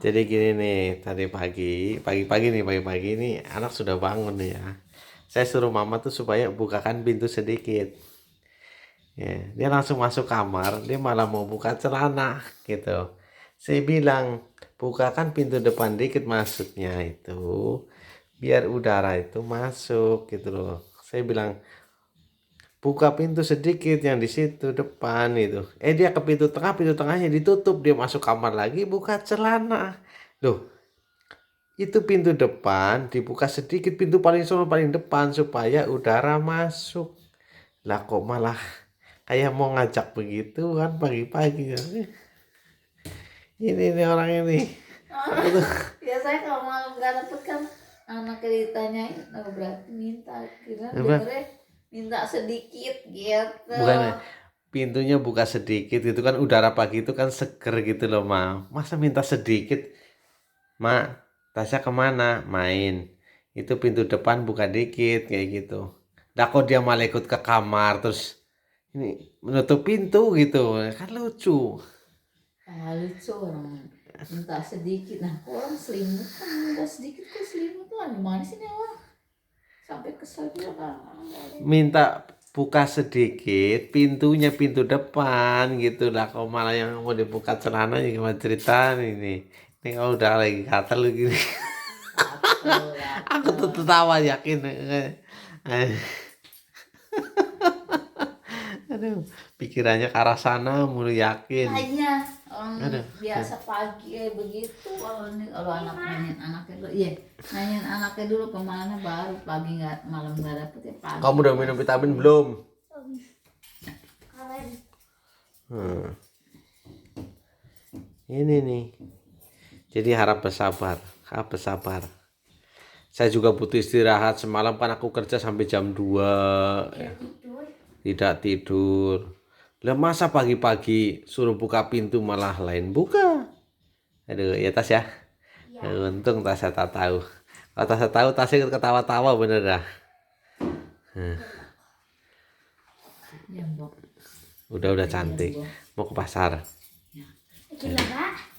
Jadi gini nih, tadi pagi-pagi nih anak sudah bangun nih ya. Saya suruh mama tuh supaya bukakan pintu sedikit. Ya, dia langsung masuk kamar, dia malah mau buka celana gitu. Saya bilang, bukakan pintu depan dikit maksudnya itu biar udara itu masuk gitu loh. Saya bilang, buka pintu sedikit yang di situ depan itu. Dia ke pintu tengahnya ditutup, dia masuk kamar lagi buka celana. Loh, itu pintu depan dibuka sedikit, pintu paling depan supaya udara masuk. Lah kok malah kayak mau ngajak begitu kan pagi-pagi ya. Ini nih orang ini. Aku tuh Biasanya kalau malam nggak dapet kan anaknya ditanyain, oh berarti minta, kira apa? dengernya minta sedikit gitu. Bukan pintunya buka sedikit gitu kan, udara pagi itu kan seger gitu loh, Ma. Masa minta sedikit? Mak, Tasya kemana? Main. Itu pintu depan buka dikit kayak gitu. Dah kok dia malah ikut ke kamar terus ini menutup pintu gitu. Kan lucu. Lucu orang minta sedikit. Nah orang selimut kan minta sedikit kok, selimut tuh gimana sih nih orang sampai kesel juga kan. Minta buka sedikit pintunya, pintu depan gitu lah. Kok malah yang mau dibuka celana gimana cerita ini kalau udah lagi gatal gini. Aku tuh tertawa yakin. Aduh, pikirannya ke arah sana mulu yakin. Hanya orang Aduh. biasa pagi begitu. Kalau anak nanyain anaknya dulu, iya nanyain anaknya dulu kemana, baru pagi nggak, malam nggak dapet ya pagi. Kamu udah minum vitamin belum? Hmm. Ini nih. Jadi harap bersabar, harap bersabar. Saya juga butuh istirahat. Semalam kan aku kerja sampai jam 2. Ya. Tidak tidur. Lah masa pagi-pagi suruh buka pintu malah lain buka. Aduh, ya Tas ya. Untung Tasya tak tahu. Kalau Tasya tahu, Tasya ikut ketawa-tawa bener dah. Ya, Mbok. Udah cantik. Mau ke pasar.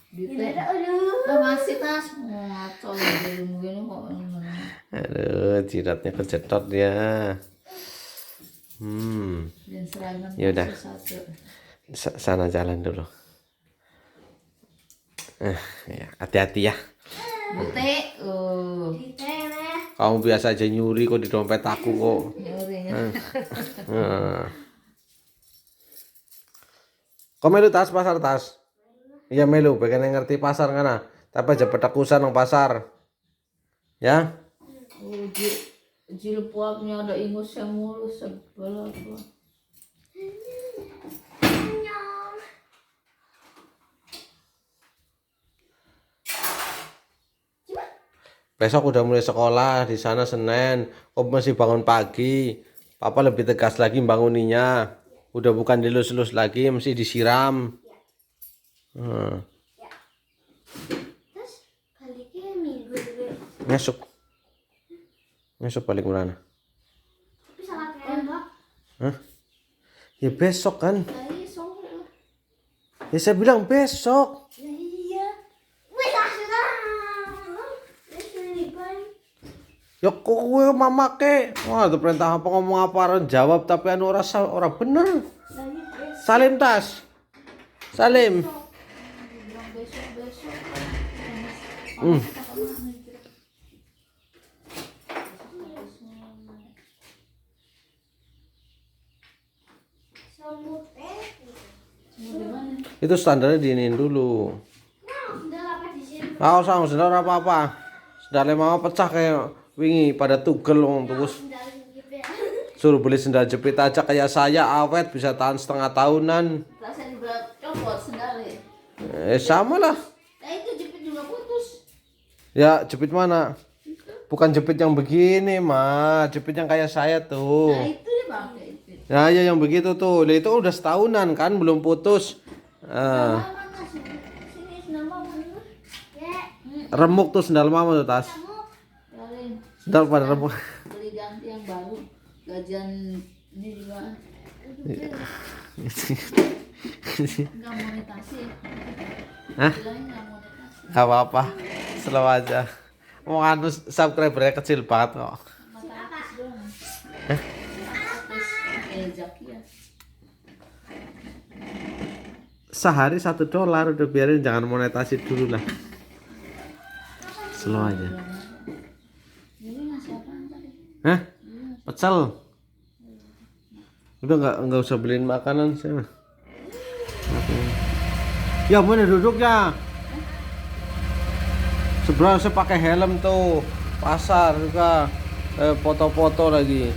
Duitnya masih Tas ngaco gini kok. Aduh, jidatnya kejedot dia. Dan seragam Yaudah. satu. Sana jalan dulu. Ya, hati-hati ya. Bute, Kamu biasa aja nyuri kok di dompet aku kok. nyurinya. Kok melu tas pasar tas? Iya melu, pengen ngerti pasar kana. Tapi aja petakusan nang pasar. Ya? Jilbabnya ada ingusnya mulu, sebel aku. Besok udah mulai sekolah di sana Senin. Kok masih bangun pagi? Papa lebih tegas lagi banguninya. Udah bukan dilus-lus lagi, mesti disiram. Terus baliknya minggu juga. Besok balik mana? Tapi sangat enak. Hah? Ya besok kan? Dari sore. Ya saya bilang besok. Ya iya. Wih, sudah. Liban. Ya kok gue mama ke? Wah, itu perintah apa ngomong apa orang jawab tapi anu ora bener. Lagi besok. Salim tas. Salim. Bilang besok. Semut Mau di mana? Itu standarnya diinin dulu. Nah, udah apa di sini? Sama sendal apa-apa. Sendalnya mama pecah kayak wingi pada tugel wong terus. Sendal gitu ya. Suruh beli sendal jepit aja kayak saya awet bisa tahan setengah tahunan. Rasanya juga copot sendalnya. Sama lah. Nah itu jepit juga putus. Ya jepit mana? Bukan jepit yang begini mah, jepit yang kayak saya tuh. Nah itu dia pakai jepit. Nah ya yang begitu tuh, itu udah setahunan kan belum putus. Mana sini sendal mama dulu. Ya, Remuk tuh sendal mama tuh tas. Kalian Sendal pada remuk. beli ganti yang baru. Gajian ini juga nggak monetasi. Hah? Bilangnya nggak monetasi. Gak apa-apa, slow aja. Mau anu subscribernya kecil banget kok. Mata artis doang. Artis Zaki ya. Sehari $1 udah, biarin, jangan monetasi dulu lah. Slow aja. Ini ngasih apaan tadi? Hah? Pecel. Udah nggak usah beliin makanan sih. Ya mana duduknya? Sebenarnya saya pakai helm tuh, pasar juga, foto-foto lagi.